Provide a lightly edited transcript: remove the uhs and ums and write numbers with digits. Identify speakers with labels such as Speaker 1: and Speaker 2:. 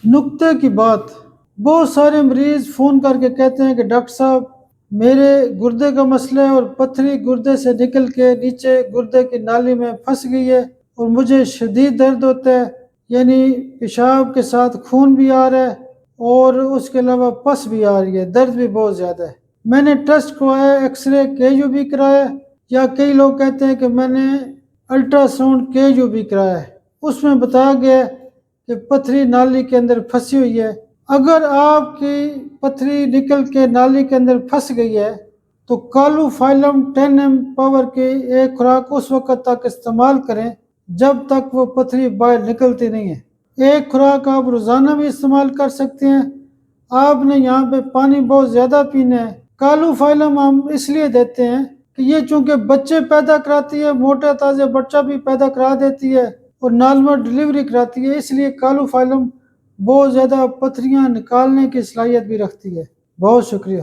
Speaker 1: نکتے کی بات، بہت سارے مریض فون کر کے کہتے ہیں کہ ڈاکٹر صاحب میرے گردے کا مسئلہ ہے اور پتھری گردے سے نکل کے نیچے گردے کی نالی میں پھنس گئی ہے اور مجھے شدید درد ہوتا ہے، یعنی پیشاب کے ساتھ خون بھی آ رہا ہے اور اس کے علاوہ پس بھی آ رہی ہے، درد بھی بہت زیادہ ہے۔ میں نے ٹیسٹ کروایا، ایکس رے KU بھی کرایا، یا کئی لوگ کہتے ہیں کہ میں نے الٹرا ساؤنڈ KU بھی کرایا ہے، اس میں بتایا گیا ہے کہ پتھری نالی کے اندر پھنسی ہوئی ہے۔ اگر آپ کی پتھری نکل کے نالی کے اندر پھنس گئی ہے تو کالو فائلم 10 پاور کی ایک خوراک اس وقت تک استعمال کریں جب تک وہ پتھری باہر نکلتی نہیں ہے۔ ایک خوراک آپ روزانہ بھی استعمال کر سکتے ہیں۔ آپ نے یہاں پہ پانی بہت زیادہ پینا ہے۔ کالو فائلم ہم اس لیے دیتے ہیں کہ یہ چونکہ بچے پیدا کراتی ہے، موٹے تازے بچہ بھی پیدا کرا دیتی ہے اور نارمل ڈلیوری کراتی ہے، اس لیے کالو فائلم بہت زیادہ پتھریاں نکالنے کی صلاحیت بھی رکھتی ہے۔ بہت شکریہ۔